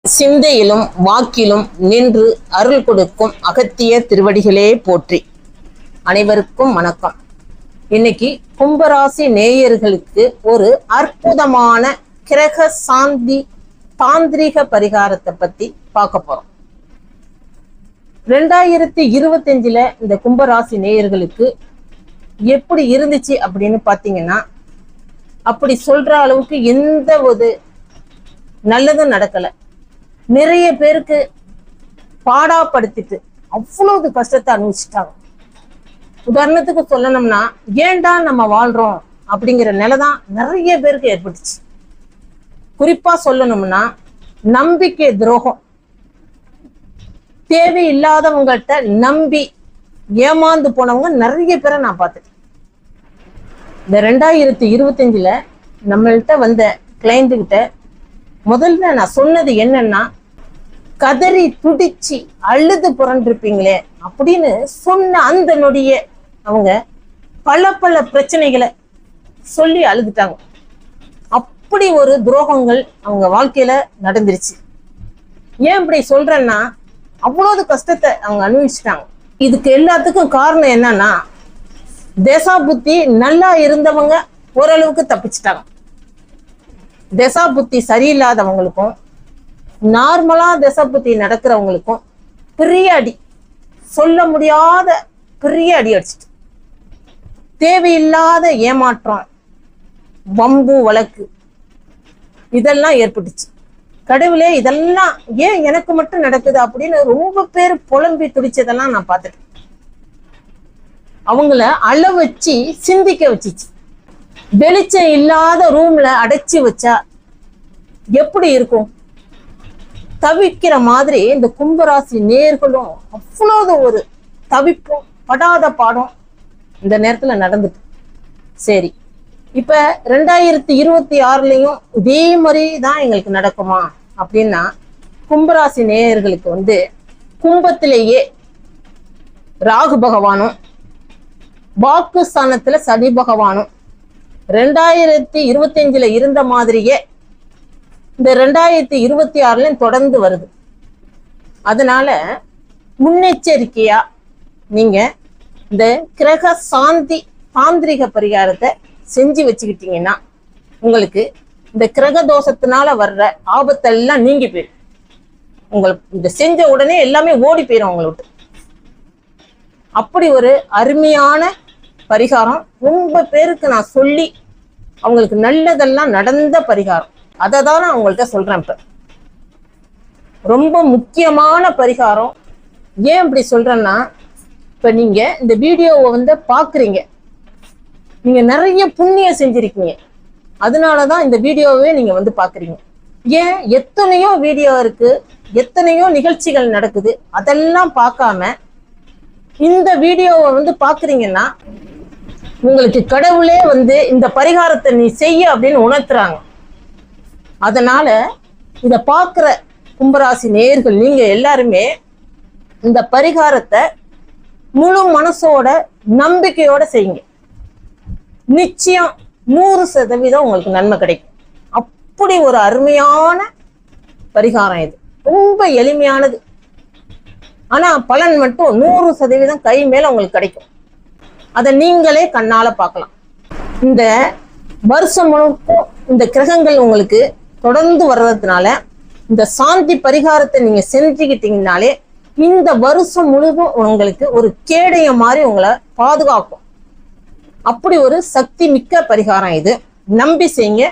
சிந்தையிலும் வாக்கிலும் நின்று அருள் கொடுக்கும் அகத்திய திருவடிகளே போற்றி. அனைவருக்கும் வணக்கம். இன்னைக்கு கும்பராசி நேயர்களுக்கு ஒரு அற்புதமான கிரக சாந்தி தாந்திரிக பரிகாரத்தை பத்தி பார்க்க போறோம். 2025 இந்த கும்பராசி நேயர்களுக்கு எப்படி இருந்துச்சு அப்படின்னு பாத்தீங்கன்னா, அப்படி சொல்ற அளவுக்கு எந்த ஒரு நல்லதும் நடக்கல. நிறைய பேருக்கு பாடாப்படுத்திட்டு அவ்வளவு கஷ்டத்தை அனுபவிச்சுட்டாங்க. உதாரணத்துக்கு சொல்லணும்னா, ஏன்டா நம்ம வாழ்றோம் அப்படிங்கிற நிலைதான் நிறைய பேருக்கு ஏற்பட்டுச்சு. குறிப்பா சொல்லணும்னா, நம்பிக்கை துரோகம், தேவையில்லாதவங்கள்ட்ட நம்பி ஏமாந்து போனவங்க நிறைய பேரை நான் பார்த்துட்டேன். இந்த 2025 நம்மள்கிட்ட வந்த கிளைண்ட் கிட்ட முதல்ல நான் சொன்னது என்னன்னா, கதறி துடிச்சு அழுது புரண்டிருப்பீங்களே அப்படின்னு சொன்ன அந்த நொடியே அவங்க பல பிரச்சனைகளை சொல்லி அழுதுட்டாங்க. அப்படி ஒரு துரோகங்கள் அவங்க வாழ்க்கையில நடந்துருச்சு. ஏன் இப்படி சொல்றேன்னா, அவ்வளவு கஷ்டத்தை அவங்க அனுபவிச்சுட்டாங்க. இதுக்கு எல்லாத்துக்கும் காரணம் என்னன்னா, தேசா புத்தி நல்லா இருந்தவங்க ஓரளவுக்கு தப்பிச்சுட்டாங்க. தசா புத்தி சரியில்லாதவங்களுக்கும் நார்மலா தசா புத்தி நடக்கிறவங்களுக்கும் பெரிய அடி, சொல்ல முடியாத பெரிய அடி அடிச்சிட்டு, தேவையில்லாத ஏமாற்றம், வம்பு வழக்கு இதெல்லாம் ஏற்பட்டுச்சு. கடவுளே, இதெல்லாம் ஏன் எனக்கு மட்டும் நடக்குது அப்படின்னு ரொம்ப பேர் புலம்பி துடிச்சதெல்லாம் நான் பார்த்துட்டேன். அவங்கள அள வச்சு சிந்திக்க வச்சிச்சு. வெளிச்சம் இல்லாத ரூம்ல அடைச்சி வச்சா எப்படி இருக்கும்? தவிக்கிற மாதிரி இந்த கும்பராசி நேர்களும் அவ்வளவு ஒரு தவிப்பும் படாத பாடம் இந்த நேரத்துல நடந்துட்டு. சரி, இப்ப 2026 இதே மாதிரி தான் எங்களுக்கு நடக்குமா அப்படின்னா, கும்பராசி நேயர்களுக்கு கும்பத்திலேயே ராகு பகவானும் வாக்கு ஸ்தானத்துல சனி பகவானும் 2025 இருந்த மாதிரியே இந்த 2026 தொடர்ந்து வருது. அதனால முன்னெச்சரிக்கையா நீங்க இந்த கிரக சாந்தி தாந்திரிக பரிகாரத்தை செஞ்சு வச்சுக்கிட்டீங்கன்னா, உங்களுக்கு இந்த கிரக தோஷத்தினால வர்ற ஆபத்தெல்லாம் நீங்கி போயிடும். உங்களுக்கு இந்த செஞ்ச உடனே எல்லாமே ஓடி போயிடும் உங்கள்கிட்ட. அப்படி ஒரு அருமையான பரிகாரம் ரொம்ப பேருக்கு நான் சொல்லி அவங்களுக்கு நல்லதெல்லாம் நடந்த பரிகாரம். அதை தான் நான் உங்கள்கிட்ட சொல்றேன். இப்ப ரொம்ப முக்கியமான பரிகாரம். ஏன் இப்படி சொல்றேன்னா, இப்ப நீங்க இந்த வீடியோவை பாக்குறீங்க, நீங்க நிறைய புண்ணியம் செஞ்சிருக்கீங்க. அதனாலதான் இந்த வீடியோவே நீங்க பாக்குறீங்க. ஏன் எத்தனையோ வீடியோ இருக்கு, எத்தனையோ நிகழ்ச்சிகள் நடக்குது, அதெல்லாம் பார்க்காம இந்த வீடியோவை பாக்குறீங்கன்னா, உங்களுக்கு கடவுளே இந்த பரிகாரத்தை நீ செய்ய அப்படின்னு உணர்த்துறாங்க. அதனால இத பாக்குற கும்பராசி நேயர்கள் நீங்க எல்லாருமே இந்த பரிகாரத்தை முழு மனசோட நம்பிக்கையோட செய்யுங்க. நிச்சயம் 100% உங்களுக்கு நன்மை கிடைக்கும். அப்படி ஒரு அருமையான பரிகாரம் இது. ரொம்ப எளிமையானது, ஆனா பலன் மட்டும் 100% கை மேல உங்களுக்கு கிடைக்கும். அதை நீங்களே கண்ணால பார்க்கலாம். இந்த வருஷம் முழுக்கும் இந்த கிரகங்கள் உங்களுக்கு தொடர்ந்து வர்றதுனால இந்த சாந்தி பரிகாரத்தை நீங்க செஞ்சுக்கிட்டீங்கனாலே இந்த வருஷம் முழுதும் உங்களுக்கு ஒரு கேடைய மாதிரி உங்களை பாதுகாக்கும். அப்படி ஒரு சக்தி மிக்க பரிகாரம் இது. நம்பி செய்யுங்க,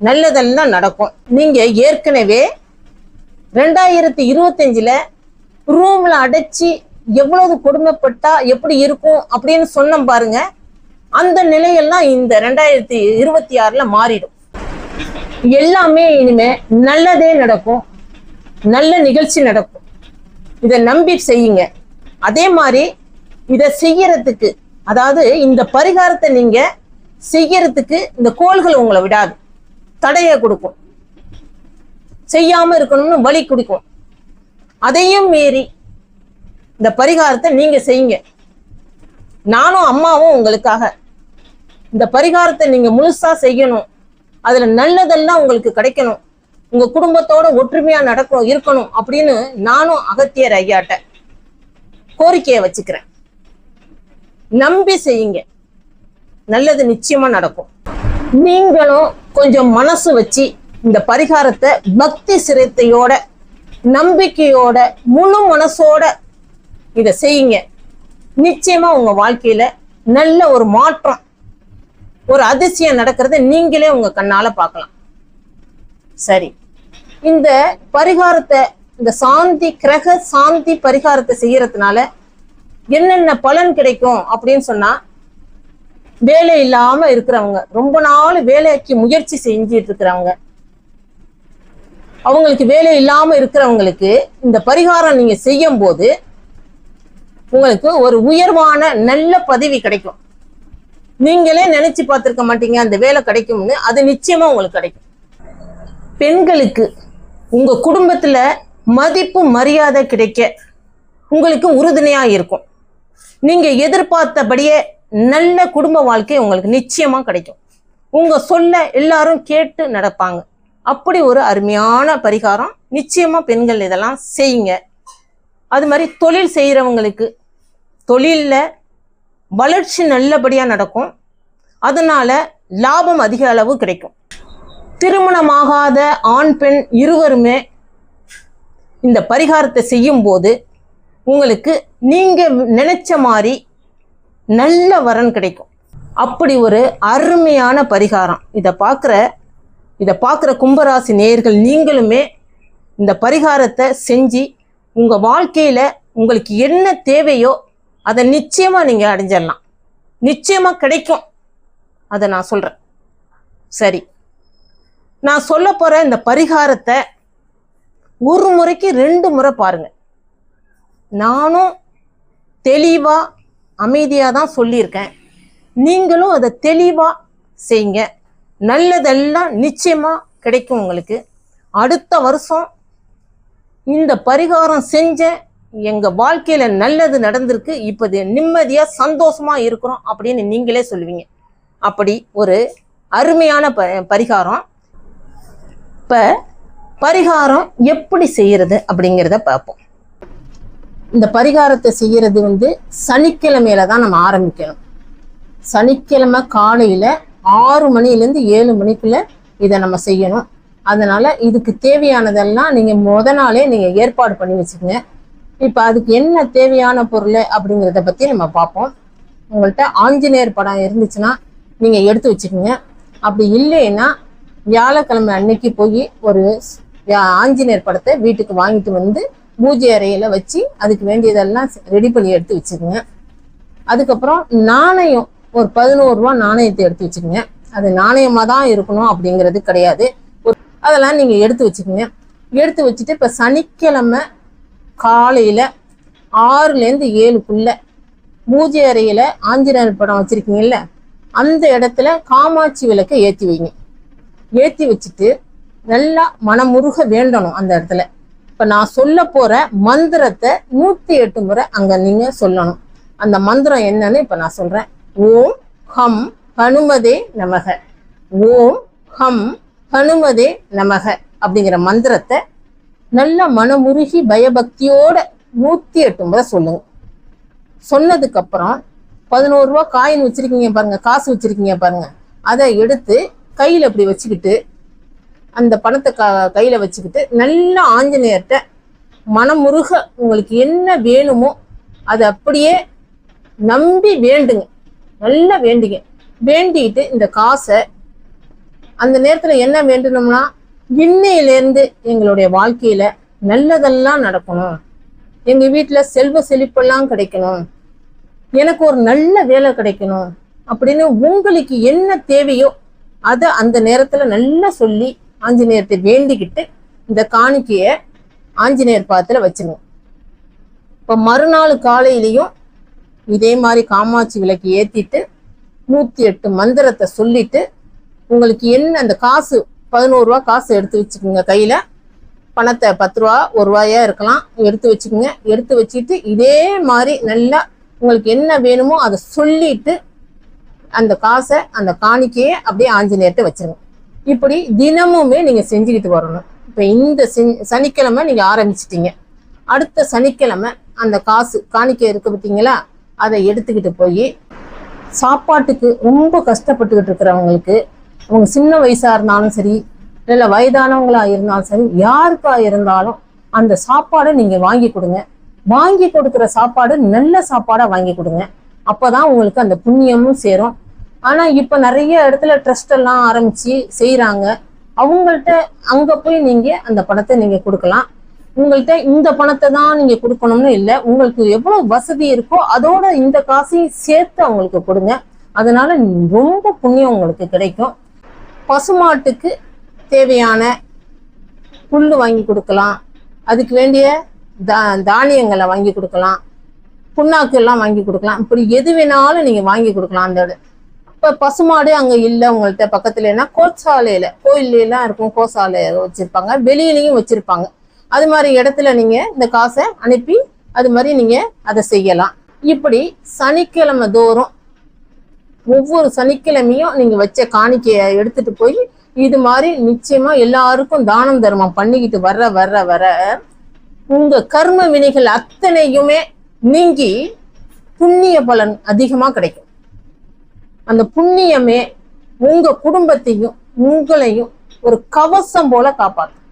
நல்லதெல்லாம் நடக்கும். நீங்க ஏற்கனவே 2025 ரூம்ல அடைச்சி எவ்வளவு கொடுமைப்பட்டா எப்படி இருக்கும் அப்படின்னு சொன்னோம் பாருங்க. அந்த நிலையெல்லாம் இந்த 2026 மாறிடும். எல்லாமே இனிமே நல்லதே நடக்கும், நல்ல நிகழ்ச்சி நடக்கும். இதை நம்பி செய்யுங்க. அதே மாதிரி இதை செய்யறதுக்கு, அதாவது இந்த பரிகாரத்தை நீங்க செய்யறதுக்கு இந்த கோள்கள் உங்களை விடாது, தடைய கொடுக்கும், செய்யாம இருக்கணும்னு வழி கொடுக்கும். அதையும் மீறி இந்த பரிகாரத்தை நீங்க செய்யுங்க. நானும் அம்மாவும் உங்களுக்காக இந்த பரிகாரத்தை நீங்க முழுசா செய்யணும், அதுல நல்லதெல்லாம் உங்களுக்கு கிடைக்கணும் உங்க குடும்பத்தோட ஒற்றுமையா இருக்கணும் அப்படின்னு நானும் அகத்தியர் ஐயாட்ட கோரிக்கையை வச்சுக்கிறேன். நம்பி செய்யுங்க, நல்லது நிச்சயமா நடக்கும். நீங்களும் கொஞ்சம் மனசு வச்சு இந்த பரிகாரத்தை பக்தி சிரத்தையோட நம்பிக்கையோட முழு மனசோட இதை செய்யுங்க. நிச்சயமா உங்க வாழ்க்கையில நல்ல ஒரு மாற்றம், ஒரு அதிசயம் நடக்கிறத நீங்களே உங்க கண்ணால பார்க்கலாம். சரி, இந்த பரிகாரத்தை, இந்த சாந்தி கிரக சாந்தி பரிகாரத்தை செய்யறதுனால என்னென்ன பலன் கிடைக்கும் அப்படின்னு சொன்னா, வேலை இல்லாம இருக்கிறவங்க, ரொம்ப நாள் வேலைக்கு முயற்சி செஞ்சிட்டு இருக்கிறவங்க, அவங்களுக்கு வேலை இல்லாம இருக்கிறவங்களுக்கு இந்த பரிகாரம் நீங்க செய்யும் போது உங்களுக்கு ஒரு உயர்வான நல்ல பதவி கிடைக்கும். நீங்களே நினைச்சு பார்த்திருக்க மாட்டீங்க அந்த வேலை கிடைக்கும்னு, அது நிச்சயமா உங்களுக்கு கிடைக்கும். பெண்களுக்கு உங்க குடும்பத்துல மதிப்பு மரியாதை கிடைக்க உங்களுக்கு உறுதுணையா இருக்கும். நீங்க எதிர்பார்த்தபடியே நல்ல குடும்ப வாழ்க்கை உங்களுக்கு நிச்சயமா கிடைக்கும். உங்க சொல்ல எல்லாரும் கேட்டு நடப்பாங்க. அப்படி ஒரு அருமையான பரிகாரம். நிச்சயமா பெண்கள் இதெல்லாம் செய்யுங்க. அது மாதிரி தொழில் செய்யறவங்களுக்கு தொழில்ல வளர்ச்சி நல்லபடியா நடக்கும். அதனால லாபம் அதிக அளவு கிடைக்கும். திருமணமாகாத ஆண் பெண் இருவருமே இந்த பரிகாரத்தை செய்யும் போது உங்களுக்கு நீங்க நினைச்ச மாதிரி நல்ல வரன் கிடைக்கும். அப்படி ஒரு அருமையான பரிகாரம். இதை பார்க்குற கும்பராசி நேயர்கள் நீங்களுமே இந்த பரிகாரத்தை செஞ்சு உங்க வாழ்க்கையில உங்களுக்கு என்ன தேவையோ அதை நிச்சயமா நீங்க அடைஞ்சிடலாம். நிச்சயமா கிடைக்கும். அதை நான் சொல்றேன். சரி, நான் சொல்ல போற இந்த பரிகாரத்தை ஒரு முறைக்கு 2 முறை பாருங்க. நானும் தெளிவா அமைதியா தான் சொல்லியிருக்கேன். நீங்களும் அதை தெளிவா செய்யுங்க. நல்லதெல்லாம் நிச்சயமா கிடைக்கும் உங்களுக்கு. அடுத்த வருஷம் இந்த பரிகாரம் செஞ்ச எங்க வாழ்க்கையில நல்லது நடந்திருக்கு, இப்ப நிம்மதியா சந்தோஷமா இருக்கிறோம் அப்படின்னு நீங்களே சொல்லுவீங்க. அப்படி ஒரு அருமையான பரிகாரம். இப்ப பரிகாரம் எப்படி செய்யறது அப்படிங்கிறத பார்ப்போம். இந்த பரிகாரத்தை செய்யறது சனிக்கிழமையில தான் நம்ம ஆரம்பிக்கணும். சனிக்கிழமை காலையில 6 மணிலேருந்து 7 மணிக்குள்ள இதை நம்ம செய்யணும். அதனால இதுக்கு தேவையானதெல்லாம் நீங்க முத நாளே நீங்க ஏற்பாடு பண்ணி வச்சுக்கோங்க. இப்ப அதுக்கு என்ன தேவையான பொருள் அப்படிங்கிறத பத்தி நம்ம பார்ப்போம். உங்கள்கிட்ட ஆஞ்சநேயர் படம் இருந்துச்சுன்னா நீங்க எடுத்து வச்சுக்கோங்க. அப்படி இல்லைன்னா வியாழக்கிழமை அன்னைக்கு போய் ஒரு ஆஞ்சநேயர் படத்தை வீட்டுக்கு வாங்கிட்டு வந்து பூஜை அறையில வச்சு அதுக்கு வேண்டியதெல்லாம் ரெடி பண்ணி எடுத்து வச்சுக்கோங்க. அதுக்கப்புறம் நாணயம், ஒரு 11 ரூபா நாணயத்தை எடுத்து வச்சுக்கோங்க. அது நாணயமா தான் இருக்கணும் அப்படிங்கிறது கிடையாது. அதெல்லாம் நீங்க எடுத்து வச்சுக்கோங்க. எடுத்து வச்சுட்டு இப்ப சனிக்கிழமை காலையில 6லேருந்து 7க்குள்ள பூஜை அறையில ஆஞ்சநேயர் படம் வச்சிருக்கீங்கல்ல, அந்த இடத்துல காமாட்சி விளக்கை ஏற்றி வைங்க. ஏற்றி வச்சுட்டு நல்லா மனமுருக வேண்டணும் அந்த இடத்துல. இப்ப நான் சொல்ல போற மந்திரத்தை 108 முறை அங்க நீங்க சொல்லணும். அந்த மந்திரம் என்னன்னு இப்ப நான் சொல்றேன். ஓம் ஹம் ஹனுமதே நமக, ஓம் ஹம் ஹனுமதே நமக அப்படிங்கிற மந்திரத்தை நல்ல மனமுருகி பயபக்தியோட 108 முறை சொல்லுங்க. சொன்னதுக்கு அப்புறம் 11 ரூபா காயின் வச்சிருக்கீங்க பாருங்க, காசு வச்சிருக்கீங்க பாருங்க, அதை எடுத்து கையில இப்படி வச்சுக்கிட்டு அந்த பணத்தை கையில வச்சுக்கிட்டு நல்ல ஆஞ்சநேயர்கிட்ட மனமுருக உங்களுக்கு என்ன வேணுமோ அதை அப்படியே நம்பி வேண்டுங்க. நல்லா வேண்டிங்க. வேண்டிட்டு இந்த காசை அந்த நேரத்துல என்ன வேண்டணும்னா, இன்னையிலேருந்து எங்களுடைய வாழ்க்கையில நல்லதெல்லாம் நடக்கணும், எங்க வீட்டுல செல்வ செழிப்பெல்லாம் கிடைக்கணும், எனக்கு ஒரு நல்ல வேலை கிடைக்கணும் அப்படின்னு உங்களுக்கு என்ன தேவையோ அதை அந்த நேரத்துல நல்லா சொல்லி ஆஞ்சநேயர்கிட்ட வேண்டிக்கிட்டு இந்த காணிக்கைய ஆஞ்சநேயர் பாதத்துல வச்சிருங்க. இப்ப மறுநாள் காலையிலையும் இதே மாதிரி காமாட்சி விளக்கு ஏத்திட்டு 108 மந்திரத்தை சொல்லிட்டு உங்களுக்கு என்ன அந்த காசு 11 ரூபா காசு எடுத்து வச்சுக்கோங்க. கையில பணத்தை 10 ரூபா 1 ரூபாயா இருக்கலாம் எடுத்து வச்சுக்கோங்க. எடுத்து வச்சுட்டு இதே மாதிரி நல்லா உங்களுக்கு என்ன வேணுமோ அதை சொல்லிட்டு அந்த காசை அந்த காணிக்கையை அப்படியே ஆஞ்சநேயர்கிட்ட வச்சிருங்க. இப்படி தினமுமே நீங்க செஞ்சுக்கிட்டு வரணும். இப்ப இந்த சனிக்கிழமை நீங்க ஆரம்பிச்சிட்டீங்க, அடுத்த சனிக்கிழமை அந்த காசு காணிக்கை இருக்கு பார்த்தீங்களா, அதை எடுத்துக்கிட்டு போய் சாப்பாட்டுக்கு ரொம்ப கஷ்டப்பட்டுக்கிட்டு இருக்கிறவங்களுக்கு, அவங்க சின்ன வயசா இருந்தாலும் சரி, இல்லை வயதானவங்களா இருந்தாலும் சரி, யாருக்கா இருந்தாலும் அந்த சாப்பாடை நீங்க வாங்கி கொடுங்க. வாங்கி கொடுக்குற சாப்பாடு நல்ல சாப்பாடா வாங்கி கொடுங்க. அப்பதான் உங்களுக்கு அந்த புண்ணியமும் சேரும். ஆனா இப்ப நிறைய இடத்துல ட்ரஸ்ட் எல்லாம் ஆரம்பிச்சு செய்யறாங்க. அவங்கள்ட்ட அங்க போய் நீங்க அந்த பணத்தை நீங்க கொடுக்கலாம். உங்கள்கிட்ட இந்த பணத்தை தான் நீங்க கொடுக்கணும்னு இல்லை, உங்களுக்கு எவ்வளவு வசதி இருக்கோ அதோட இந்த காசையும் சேர்த்து அவங்களுக்கு கொடுங்க. அதனால ரொம்ப புண்ணியம் உங்களுக்கு கிடைக்கும். பசுமாட்டுக்கு தேவையான புல்லு வாங்கி கொடுக்கலாம், அதுக்கு வேண்டிய தானியங்களை வாங்கி கொடுக்கலாம், புண்ணாக்கு எல்லாம் வாங்கி கொடுக்கலாம். இப்படி எது வேணாலும் நீங்க வாங்கி கொடுக்கலாம். அந்த இப்ப பசுமாடு அங்க இல்லை உங்கள்கிட்ட பக்கத்துலன்னா கோசாலையில, கோயில்ல எல்லாம் இருக்கும், கோசாலை வச்சிருப்பாங்க, வெளியிலையும் வச்சிருப்பாங்க. அது மாதிரி இடத்துல நீங்க இந்த காசை அனுப்பி அது மாதிரி நீங்க அதை செய்யலாம். இப்படி சனிக்கிழமை தோறும் ஒவ்வொரு சனிக்கிழமையும் நீங்க வச்ச காணிக்கையை எடுத்துட்டு போய் இது மாதிரி நிச்சயமா எல்லாருக்கும் தானம் தர்மம் பண்ணிக்கிட்டு வர வர வர உங்க கர்ம வினைகள் அத்தனையுமே நீங்கி புண்ணிய பலன் அதிகமா கிடைக்கும். அந்த புண்ணியமே உங்க குடும்பத்தையும் உங்களையும் ஒரு கவசம் போல காப்பாற்றும்.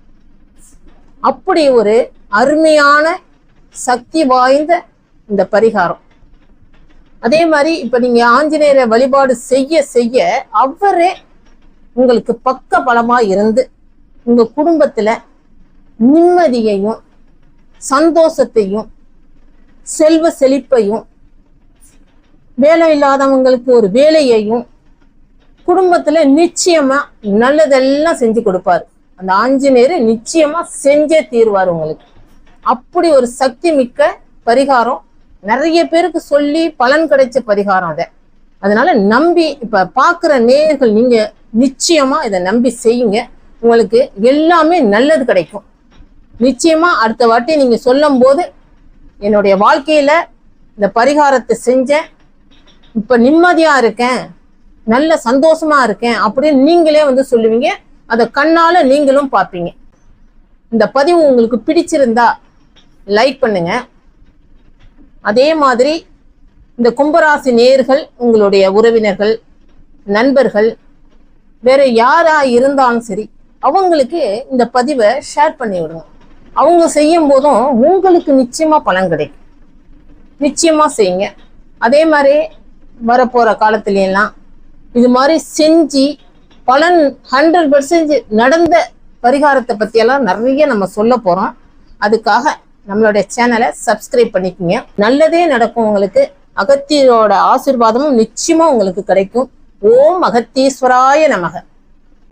அப்படி ஒரு அருமையான சக்தி வாய்ந்த இந்த பரிகாரம். அதே மாதிரி இப்ப நீங்க ஆஞ்சநேயரை வழிபாடு செய்ய செய்ய அவரே உங்களுக்கு பக்க பலமா இருந்து உங்க குடும்பத்துல நிம்மதியையும் சந்தோஷத்தையும் செல்வ செழிப்பையும், வேலை இல்லாதவங்களுக்கு ஒரு வேலையையும், குடும்பத்துல நிச்சயமா நல்லதெல்லாம் செஞ்சு கொடுப்பாரு. அந்த ஆஞ்சநேயர் நிச்சயமா செஞ்சே தீர்வார் உங்களுக்கு. அப்படி ஒரு சக்தி மிக்க பரிகாரம், நிறைய பேருக்கு சொல்லி பலன் கிடைச்ச பரிகாரம் அதை. அதனால நம்பி இப்ப பாக்குற நேயர்கள் நீங்க நிச்சயமா இதை நம்பி செய்யுங்க, உங்களுக்கு எல்லாமே நல்லது கிடைக்கும். நிச்சயமா அடுத்த வாட்டி நீங்க சொல்லும் போது என்னுடைய வாழ்க்கையில இந்த பரிகாரத்தை செஞ்சேன், இப்ப நிம்மதியா இருக்கேன், நல்ல சந்தோஷமா இருக்கேன் அப்படின்னு நீங்களே வந்து சொல்லுவீங்க. அதை கண்ணால நீங்களும் பார்ப்பீங்க. இந்த பதிவு உங்களுக்கு பிடிச்சிருந்தா லைக் பண்ணுங்க. அதே மாதிரி இந்த கும்பராசி நேயர்கள், உங்களுடைய உறவினர்கள், நண்பர்கள், வேற யாரா இருந்தாலும் சரி, அவங்களுக்கு இந்த பதிவை ஷேர் பண்ணி விடுங்க. அவங்க செய்யும் போதும் உங்களுக்கு நிச்சயமா பலன் கிடைக்கும். நிச்சயமா செய்யுங்க. அதே மாதிரி வரப்போற காலத்திலாம் இது மாதிரி செஞ்சு பலன் 100% நடந்த பரிகாரத்தை பத்தியெல்லாம் நிறைய நம்ம சொல்ல போறோம். அதுக்காக நம்மளுடைய சேனலை சப்ஸ்கிரைப் பண்ணிக்கோங்க. நல்லதே நடக்கும் உங்களுக்கு. அகத்தியரோட ஆசீர்வாதமும் நிச்சயமா உங்களுக்கு கிடைக்கும். ஓம் அகத்தீஸ்வராய நமக.